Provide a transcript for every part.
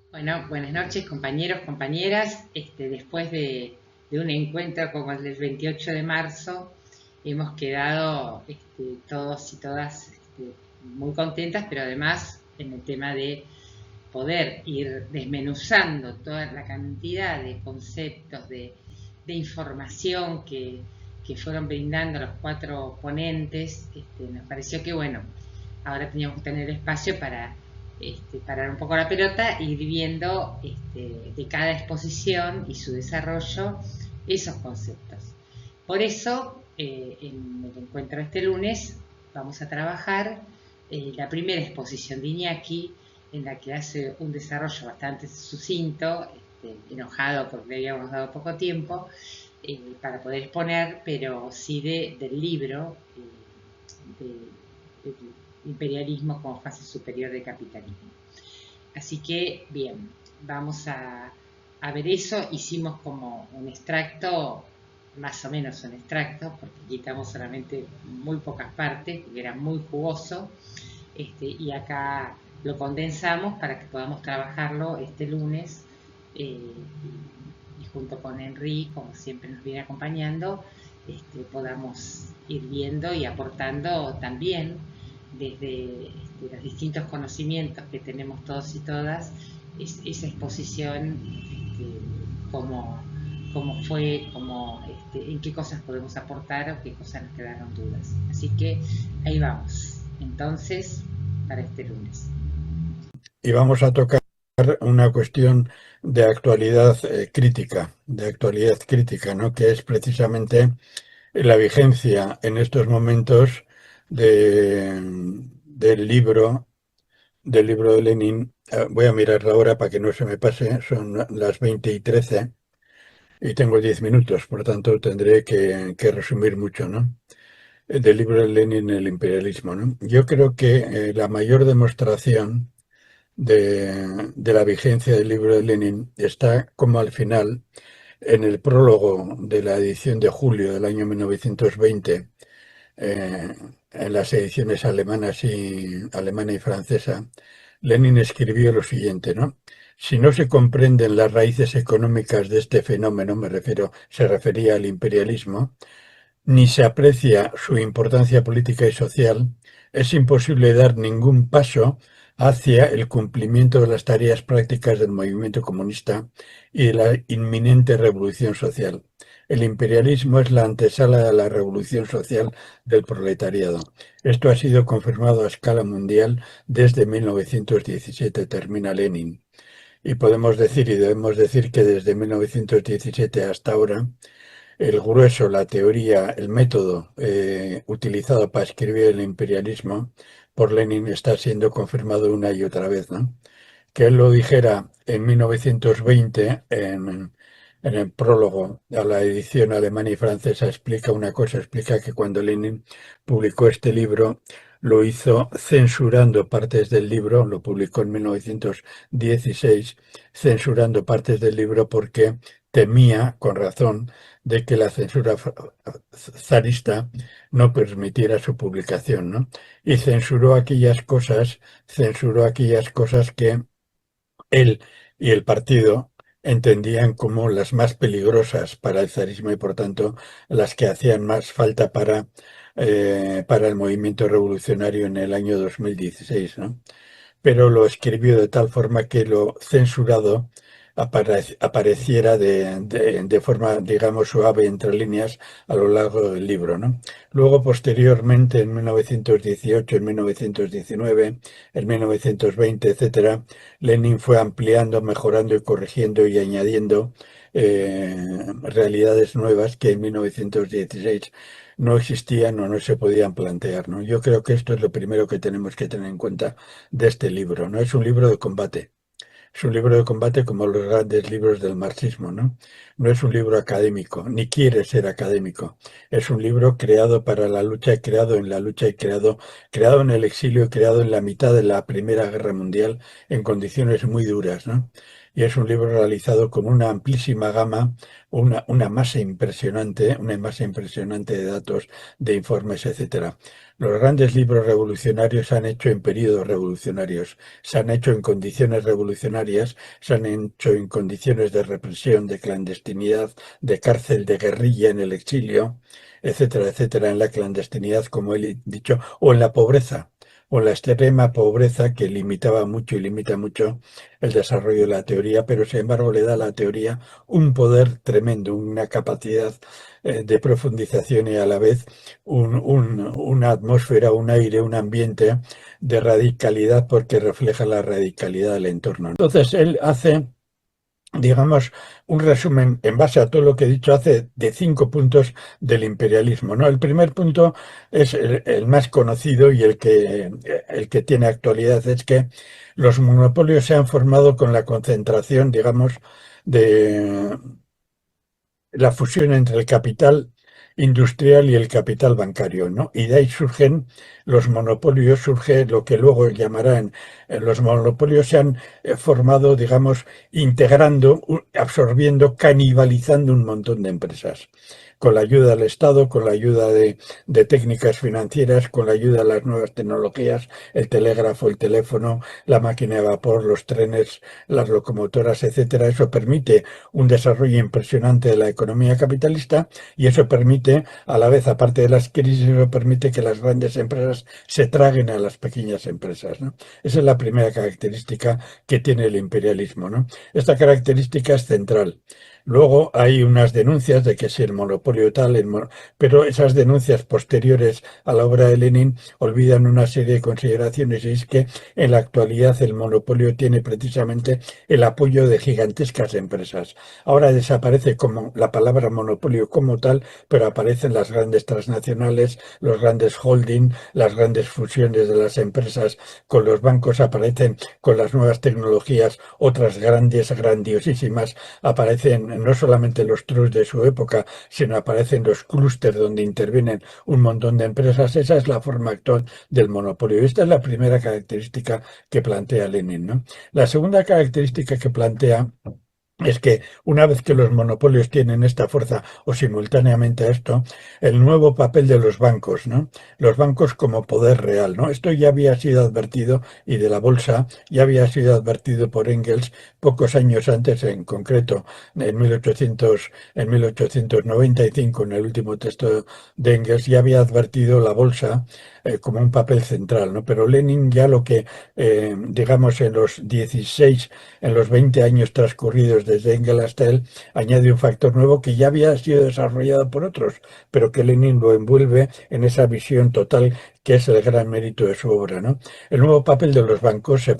Bueno, buenas noches compañeros, compañeras. Después de un encuentro como el del 28 de marzo, hemos quedado todos y todas muy contentas, pero además en el tema de poder ir desmenuzando toda la cantidad de conceptos, de información que fueron brindando los cuatro ponentes. Nos pareció que, bueno, ahora teníamos que tener espacio para parar un poco la pelota e ir viendo de cada exposición y su desarrollo esos conceptos. Por eso, en el encuentro de este lunes, vamos a trabajar la primera exposición de Iñaki, en la que hace un desarrollo bastante sucinto, enojado porque le habíamos dado poco tiempo para poder exponer, pero sí del libro de imperialismo como fase superior del capitalismo. Así que, bien, vamos a ver eso. Hicimos como un extracto, más o menos un extracto, porque quitamos solamente muy pocas partes, porque era muy jugoso, y acá lo condensamos para que podamos trabajarlo este lunes, y junto con Henry, como siempre nos viene acompañando, podamos ir viendo y aportando también desde los distintos conocimientos que tenemos todos y todas, esa exposición, cómo, cómo fue, en qué cosas podemos aportar o qué cosas nos quedaron dudas. Así que ahí vamos. Entonces, para este lunes. Y vamos a tocar una cuestión de actualidad crítica, ¿no? Que es precisamente la vigencia en estos momentos de, del libro de Lenin. Voy a mirar la hora para que no se me pase, son las 20:13 y tengo 10 minutos, por tanto tendré que resumir mucho, ¿no? Del libro de Lenin, el imperialismo, ¿no? Yo creo que la mayor demostración de la vigencia del libro de Lenin está como al final, en el prólogo de la edición de julio del año 1920, eh, en las ediciones alemana y francesa, Lenin escribió lo siguiente, ¿no? Si no se comprenden las raíces económicas de este fenómeno, se refería al imperialismo, ni se aprecia su importancia política y social, es imposible dar ningún paso hacia el cumplimiento de las tareas prácticas del movimiento comunista y de la inminente revolución social. El imperialismo es la antesala de la revolución social del proletariado. Esto ha sido confirmado a escala mundial desde 1917, termina Lenin. Y podemos decir y debemos decir que desde 1917 hasta ahora el grueso, la teoría, el método utilizado para escribir el imperialismo por Lenin está siendo confirmado una y otra vez, ¿no? Que él lo dijera en 1920, en el prólogo a la edición alemana y francesa, explica una cosa, explica que cuando Lenin publicó este libro, lo hizo censurando partes del libro, lo publicó en 1916, censurando partes del libro porque temía, con razón, de que la censura zarista no permitiera su publicación, ¿no? Y censuró aquellas cosas que él y el partido entendían como las más peligrosas para el zarismo y por tanto las que hacían más falta para el movimiento revolucionario en el año 2016, ¿no? Pero lo escribió de tal forma que lo censurado apareciera de forma, digamos, suave entre líneas a lo largo del libro, ¿no? Luego, posteriormente, en 1918, en 1919, en 1920, etcétera, Lenin fue ampliando, mejorando y corrigiendo y añadiendo realidades nuevas que en 1916 no existían o no se podían plantear, ¿no? Yo creo que esto es lo primero que tenemos que tener en cuenta de este libro. No es un libro de combate, es un libro de combate como los grandes libros del marxismo, ¿no? No es un libro académico, ni quiere ser académico. Es un libro creado para la lucha, creado en la lucha y creado en el exilio y creado en la mitad de la Primera Guerra Mundial en condiciones muy duras, ¿no? y es un libro realizado con una amplísima gama, una masa impresionante de datos, de informes, etcétera. Los grandes libros revolucionarios se han hecho en periodos revolucionarios, se han hecho en condiciones revolucionarias, se han hecho en condiciones de represión, de clandestinidad, de cárcel, de guerrilla en el exilio, etcétera, etcétera, en la clandestinidad, como he dicho, o en la pobreza, o en la extrema pobreza que limitaba mucho y limita mucho el desarrollo de la teoría, pero sin embargo le da a la teoría un poder tremendo, una capacidad de profundización y a la vez una atmósfera, un aire, un ambiente de radicalidad porque refleja la radicalidad del entorno. Entonces él hace, digamos, un resumen en base a todo lo que he dicho hace de 5 puntos del imperialismo, ¿no? El primer punto es el más conocido y el que tiene actualidad, es que los monopolios se han formado con la concentración, digamos, de la fusión entre el capital industrial y el capital bancario, ¿no? Y de ahí surgen los monopolios, surge lo que luego llamarán los monopolios se han formado, digamos, integrando, absorbiendo, canibalizando un montón de empresas. Con la ayuda del Estado, con la ayuda de técnicas financieras, con la ayuda de las nuevas tecnologías, el telégrafo, el teléfono, la máquina de vapor, los trenes, las locomotoras, etcétera. Eso permite un desarrollo impresionante de la economía capitalista y eso permite, a la vez, aparte de las crisis, eso permite que las grandes empresas se traguen a las pequeñas empresas, ¿no? Esa es la primera característica que tiene el imperialismo, ¿no? Esta característica es central. Luego hay unas denuncias de que si el monopolio tal, pero esas denuncias posteriores a la obra de Lenin olvidan una serie de consideraciones y es que en la actualidad el monopolio tiene precisamente el apoyo de gigantescas empresas. Ahora desaparece como la palabra monopolio como tal, pero aparecen las grandes transnacionales, los grandes holding, las grandes fusiones de las empresas con los bancos, aparecen con las nuevas tecnologías, otras grandes, grandiosísimas, aparecen no solamente los trusts de su época, sino aparecen los clústeres donde intervienen un montón de empresas. Esa es la forma actual del monopolio. Esta es la primera característica que plantea Lenin, ¿no? La segunda característica que plantea es que una vez que los monopolios tienen esta fuerza o simultáneamente a esto, el nuevo papel de los bancos, ¿no? Los bancos como poder real, ¿no? Esto ya había sido advertido y de la bolsa ya había sido advertido por Engels pocos años antes, en concreto en 1895, en el último texto de Engels, ya había advertido la bolsa como un papel central, ¿no? Pero Lenin ya lo que, digamos, en los 20 años transcurridos desde Engels hasta él, añade un factor nuevo que ya había sido desarrollado por otros, pero que Lenin lo envuelve en esa visión total que es el gran mérito de su obra, ¿no? El nuevo papel de los bancos en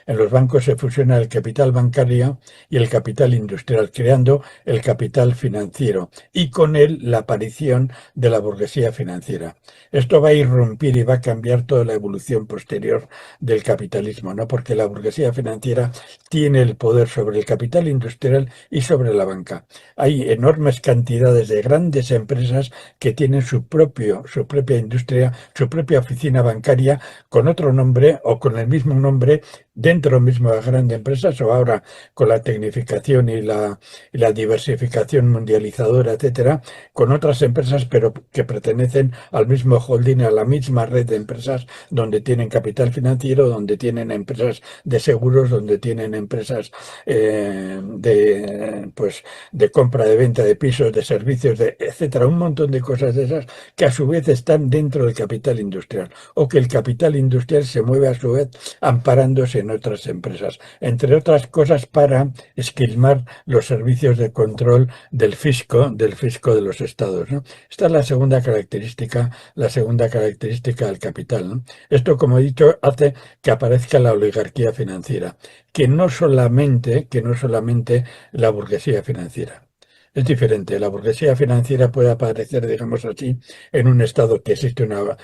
los bancos se fusiona el capital bancario y el capital industrial, creando el capital financiero y con él la aparición de la burguesía financiera. Esto va a irrumpir y va a cambiar toda la evolución posterior del capitalismo, ¿no? Porque la burguesía financiera tiene el poder sobre el capital industrial y sobre la banca. Hay enormes cantidades de grandes empresas que tienen su propia industria, su propia oficina bancaria con otro nombre o con el mismo nombre dentro mismo de las grandes empresas o ahora con la tecnificación y la diversificación mundializadora, etcétera, con otras empresas pero que pertenecen al mismo holding, a la misma red de empresas donde tienen capital financiero, donde tienen empresas de seguros, donde tienen empresas de compra, de venta de pisos, de servicios, etcétera, un montón de cosas de esas que a su vez están dentro del capital industrial o que el capital industrial se mueve a su vez amparándose en otras empresas, entre otras cosas para esquilmar los servicios de control del fisco de los estados, ¿no? Esta es la segunda característica del capital, ¿no? Esto, como he dicho, hace que aparezca la oligarquía financiera, que no solamente la burguesía financiera. Es diferente. La burguesía financiera puede aparecer, digamos así, en un estado que existe una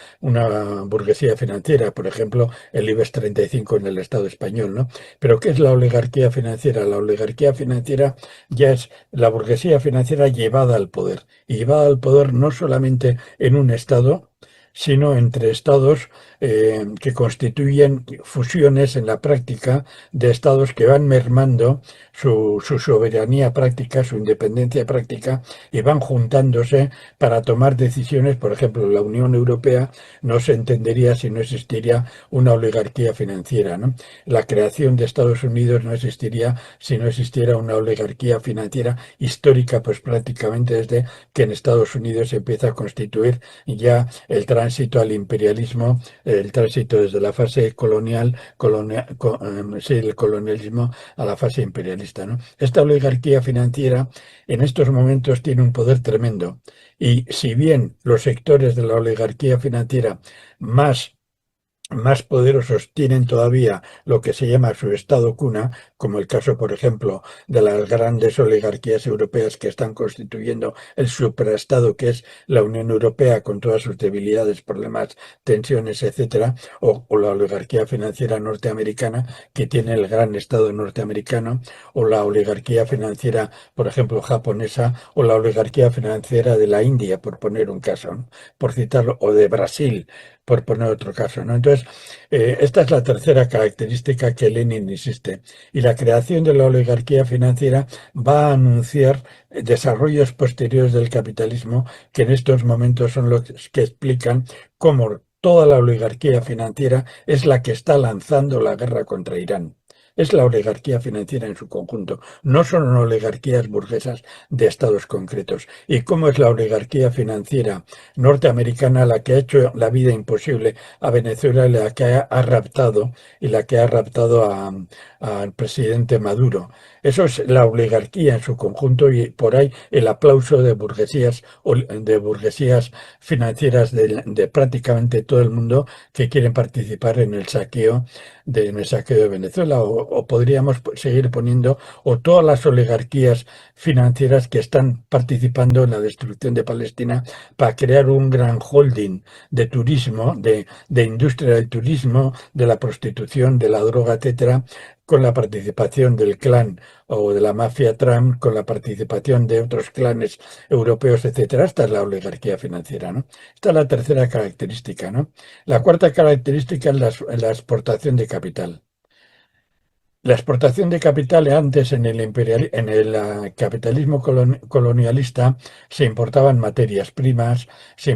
burguesía financiera, por ejemplo, el IBEX 35 en el Estado español, ¿no? Pero ¿qué es la oligarquía financiera? La oligarquía financiera ya es la burguesía financiera llevada al poder. Y llevada al poder no solamente en un estado, sino entre estados que constituyen fusiones en la práctica de estados que van mermando su soberanía práctica, su independencia práctica, y van juntándose para tomar decisiones. Por ejemplo, la Unión Europea no se entendería si no existiría una oligarquía financiera, ¿no? La creación de Estados Unidos no existiría si no existiera una oligarquía financiera histórica, pues prácticamente desde que en Estados Unidos se empieza a constituir ya el tránsito al imperialismo, el tránsito desde la fase colonial, sí, el colonialismo a la fase imperialista, ¿no? Esta oligarquía financiera en estos momentos tiene un poder tremendo, y si bien los sectores de la oligarquía financiera más poderosos tienen todavía lo que se llama su estado cuna, como el caso, por ejemplo, de las grandes oligarquías europeas que están constituyendo el supraestado que es la Unión Europea, con todas sus debilidades, problemas, tensiones, etcétera, o la oligarquía financiera norteamericana, que tiene el gran estado norteamericano, o la oligarquía financiera, por ejemplo, japonesa, o la oligarquía financiera de la India, por poner un caso, ¿no? Por citarlo, o de Brasil, por poner otro caso, ¿no? Entonces, esta es la tercera característica que Lenin insiste. Y la creación de la oligarquía financiera va a anunciar desarrollos posteriores del capitalismo, que en estos momentos son los que explican cómo toda la oligarquía financiera es la que está lanzando la guerra contra Irán. Es la oligarquía financiera en su conjunto, no son oligarquías burguesas de estados concretos. ¿Y cómo es la oligarquía financiera norteamericana la que ha hecho la vida imposible a Venezuela, y la que ha raptado al presidente Maduro? Eso es la oligarquía en su conjunto, y por ahí el aplauso de burguesías financieras de prácticamente todo el mundo que quieren participar en el saqueo de Venezuela, o podríamos seguir poniendo, o todas las oligarquías financieras que están participando en la destrucción de Palestina para crear un gran holding de turismo, de industria del turismo, de la prostitución, de la droga, etcétera, con la participación del clan o de la mafia Trump, con la participación de otros clanes europeos, etcétera. Esta es la oligarquía financiera, ¿no? Esta es la tercera característica, ¿no? La cuarta característica es la exportación de capital. La exportación de capital antes en el capitalismo colonialista se importaban materias primas, se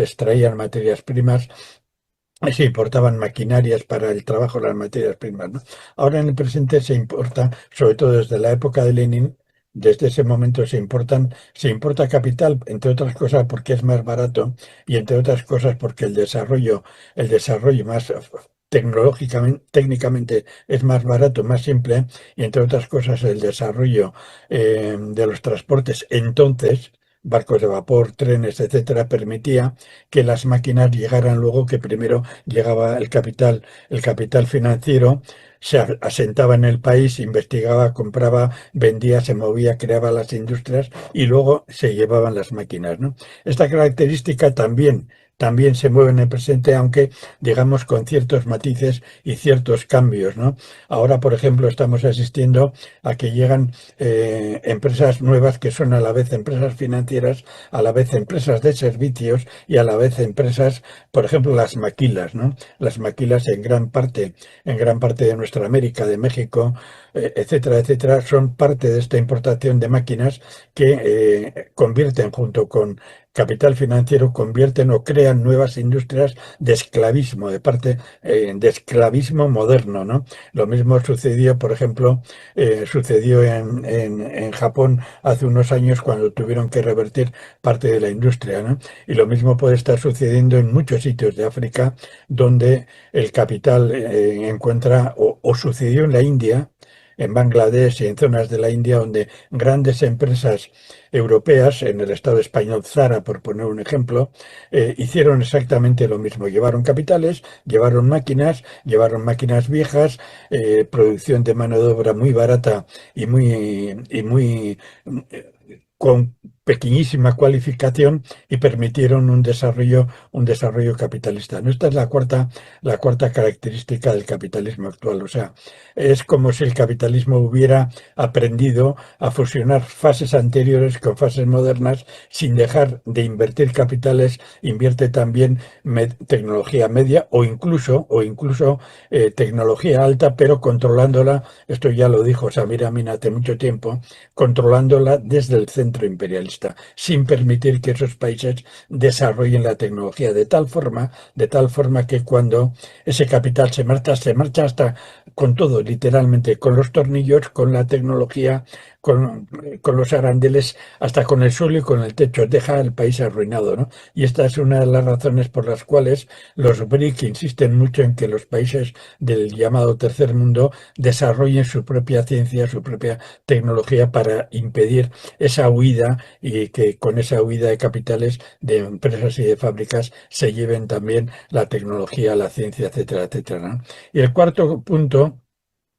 extraían materias primas, se importaban maquinarias para el trabajo de las materias primas, ¿no? Ahora en el presente se importa, sobre todo desde la época de Lenin, desde ese momento se importa capital, entre otras cosas porque es más barato, y entre otras cosas porque el desarrollo más tecnológicamente, técnicamente es más barato, más simple, y entre otras cosas el desarrollo de los transportes entonces, barcos de vapor, trenes, etcétera, permitía que las máquinas llegaran luego, que primero llegaba el capital financiero, se asentaba en el país, investigaba, compraba, vendía, se movía, creaba las industrias, y luego se llevaban las máquinas, ¿no? Esta característica también se mueve en el presente, aunque digamos con ciertos matices y ciertos cambios, ¿no? Ahora, por ejemplo, estamos asistiendo a que llegan empresas nuevas que son a la vez empresas financieras, a la vez empresas de servicios, y a la vez empresas, por ejemplo, las maquilas, ¿no? Las maquilas en gran parte de nuestra América, de México, etcétera, etcétera, son parte de esta importación de máquinas que convierten, junto con capital financiero, convierten o crean nuevas industrias de esclavismo, de esclavismo moderno, ¿no? Lo mismo sucedió, por ejemplo, sucedió en Japón hace unos años, cuando tuvieron que revertir parte de la industria, ¿no? Y lo mismo puede estar sucediendo en muchos sitios de África, donde el capital encuentra, o sucedió en la India, en Bangladesh y en zonas de la India, donde grandes empresas europeas, en el Estado español Zara, por poner un ejemplo, hicieron exactamente lo mismo. Llevaron capitales, llevaron máquinas viejas, producción de mano de obra muy barata y muy con pequeñísima cualificación y permitieron un desarrollo capitalista. ¿No? Esta es la cuarta característica del capitalismo actual. O sea, es como si el capitalismo hubiera aprendido a fusionar fases anteriores con fases modernas sin dejar de invertir capitales, invierte también tecnología media o incluso tecnología alta, pero controlándola, esto ya lo dijo Samir Amin hace mucho tiempo, controlándola desde el centro imperialista, sin permitir que esos países desarrollen la tecnología de tal forma que cuando ese capital se marcha hasta con todo, literalmente, con los tornillos, con la tecnología, con los arandeles, hasta con el suelo y con el techo, deja el país arruinado, ¿no? Y esta es una de las razones por las cuales los BRIC insisten mucho en que los países del llamado tercer mundo desarrollen su propia ciencia, su propia tecnología para impedir esa huida y que con esa huida de capitales, de empresas y de fábricas se lleven también la tecnología, la ciencia, etcétera, etcétera, ¿no? Y el cuarto punto,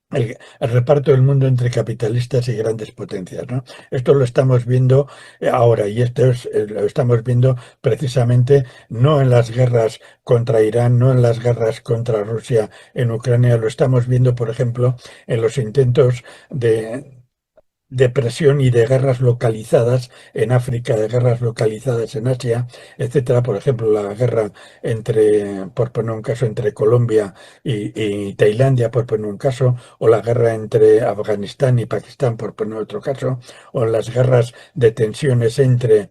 el reparto del mundo entre capitalistas y grandes potencias, ¿no? Esto lo estamos viendo ahora y lo estamos viendo precisamente no en las guerras contra Irán, no en las guerras contra Rusia en Ucrania, lo estamos viendo, por ejemplo, en los intentos de presión y de guerras localizadas en África, de guerras localizadas en Asia, etcétera. Por ejemplo, la guerra por poner un caso, entre Colombia y Tailandia, por poner un caso, o la guerra entre Afganistán y Pakistán, por poner otro caso, o las guerras de tensiones entre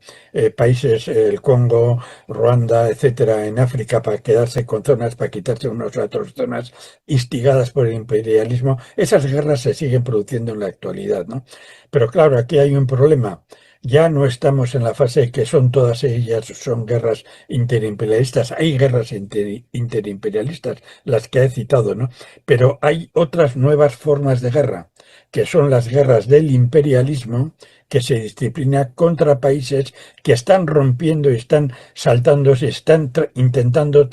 países, el Congo, Ruanda, etcétera, en África, para quedarse con zonas, para quitarse unas a otras zonas, instigadas por el imperialismo. Esas guerras se siguen produciendo en la actualidad, ¿no? Pero claro, aquí hay un problema. Ya no estamos en la fase que son todas ellas, son guerras interimperialistas. Hay guerras interimperialistas, las que he citado, ¿no? Pero hay otras nuevas formas de guerra, que son las guerras del imperialismo, que se disciplina contra países que están rompiendo y están saltándose, están intentando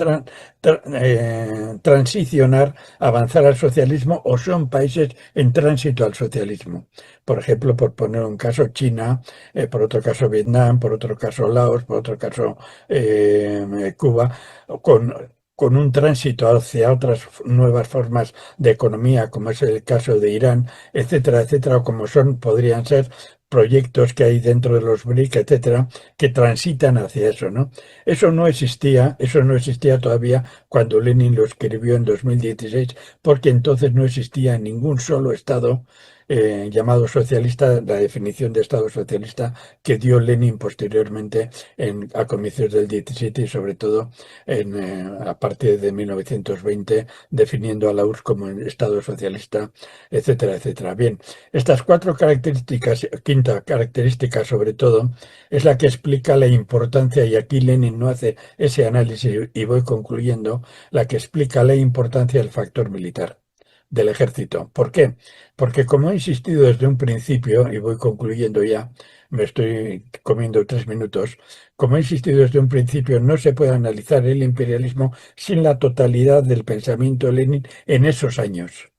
transicionar, avanzar al socialismo, o son países en tránsito al socialismo. Por ejemplo, por poner un caso, China, por otro caso Vietnam, por otro caso Laos, por otro caso Cuba, con un tránsito hacia otras nuevas formas de economía, como es el caso de Irán, etcétera, etcétera, o como podrían ser proyectos que hay dentro de los BRIC, etcétera, que transitan hacia eso, ¿no? Eso no existía todavía cuando Lenin lo escribió en 2016, porque entonces no existía ningún solo Estado llamado socialista, la definición de Estado socialista que dio Lenin posteriormente a comienzos del 17 y sobre todo a partir de 1920, definiendo a la URSS como un Estado socialista, etcétera, etcétera. Bien, estas cuatro características, quinta característica sobre todo, es la que explica la importancia, y aquí Lenin no hace ese análisis y voy concluyendo, la que explica la importancia del factor militar, del ejército. ¿Por qué? Porque como he insistido desde un principio, y voy concluyendo ya, me estoy comiendo 3 minutos, como he insistido desde un principio, no se puede analizar el imperialismo sin la totalidad del pensamiento de Lenin en esos años.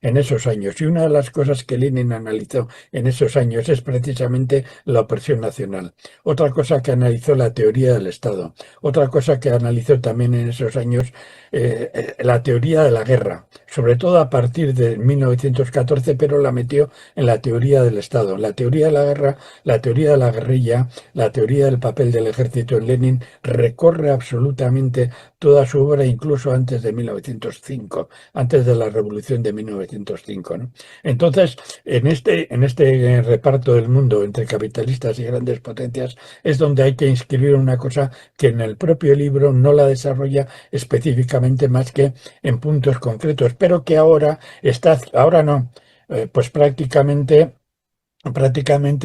En esos años. Y una de las cosas que Lenin analizó en esos años es precisamente la opresión nacional. Otra cosa que analizó, la teoría del Estado. Otra cosa que analizó también en esos años, la teoría de la guerra, sobre todo a partir de 1914, pero la metió en la teoría del Estado. La teoría de la guerra, la teoría de la guerrilla, la teoría del papel del ejército en Lenin recorre absolutamente toda su obra, incluso antes de 1905, antes de la revolución de 1905, ¿no? Entonces, en este reparto del mundo entre capitalistas y grandes potencias es donde hay que inscribir una cosa que en el propio libro no la desarrolla específicamente más que en puntos concretos, pero que ahora no, pues prácticamente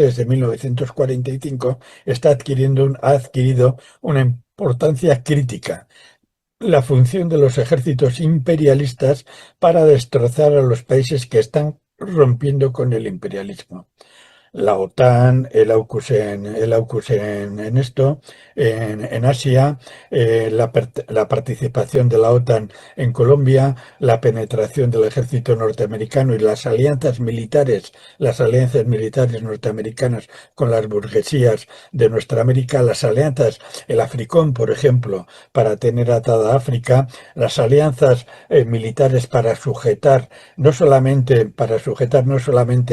desde 1945 ha adquirido una importancia crítica: la función de los ejércitos imperialistas para destrozar a los países que están rompiendo con el imperialismo. la OTAN, el AUKUS en esto, en Asia, la participación de la OTAN en Colombia, la penetración del ejército norteamericano y las alianzas militares norteamericanas con las burguesías de nuestra América, las alianzas, el Africón, por ejemplo, para tener atada África, las alianzas militares para sujetar no solamente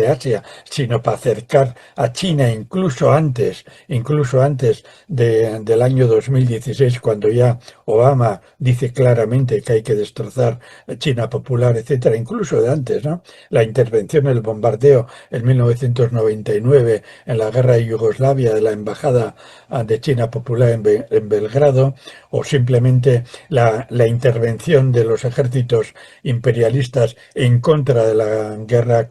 Asia, sino para acercar a China incluso antes del año 2016, cuando ya Obama dice claramente que hay que destrozar China popular, etcétera, incluso de antes, ¿no? La intervención, el bombardeo en 1999 en la guerra de Yugoslavia de la embajada de China popular en Belgrado, o simplemente la intervención de los ejércitos imperialistas en contra de la guerra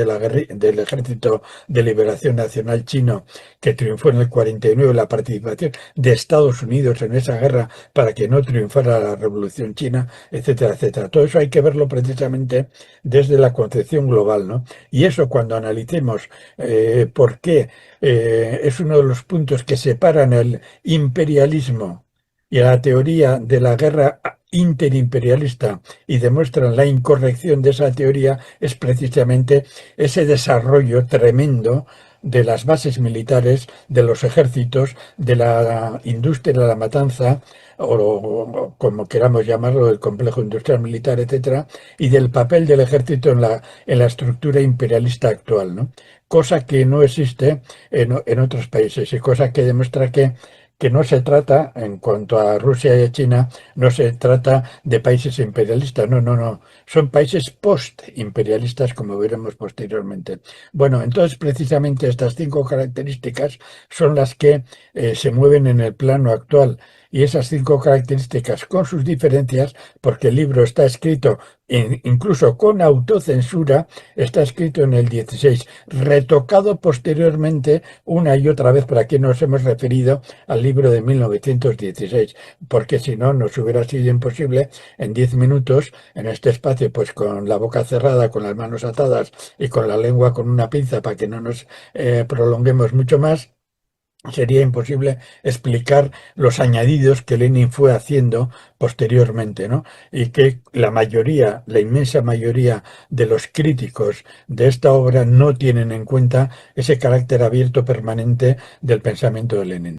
del ejército de liberación nacional chino que triunfó en el 49, la participación de Estados Unidos en esa guerra para que no triunfara la revolución china, etcétera, etcétera. Todo eso hay que verlo precisamente desde la concepción global, ¿no? Y eso, cuando analicemos por qué es uno de los puntos que separan el imperialismo y la teoría de la guerra interimperialista y demuestran la incorrección de esa teoría, es precisamente ese desarrollo tremendo de las bases militares, de los ejércitos, de la industria de la matanza, o como queramos llamarlo, el complejo industrial militar, etcétera, y del papel del ejército en la estructura imperialista actual, ¿no? Cosa que no existe en otros países, y cosa que demuestra que no se trata, en cuanto a Rusia y a China, no se trata de países imperialistas, no, son países post-imperialistas, como veremos posteriormente. Bueno, entonces precisamente estas 5 características son las que se mueven en el plano actual, y esas 5 características, con sus diferencias, porque el libro está escrito incluso con autocensura, está escrito en el 16, retocado posteriormente una y otra vez, para que nos hemos referido al libro de 1916, porque si no nos hubiera sido imposible en 10 minutos en este espacio, pues con la boca cerrada, con las manos atadas y con la lengua con una pinza para que no nos prolonguemos mucho más. Sería imposible explicar los añadidos que Lenin fue haciendo posteriormente, ¿no? Y que la inmensa mayoría de los críticos de esta obra no tienen en cuenta ese carácter abierto permanente del pensamiento de Lenin.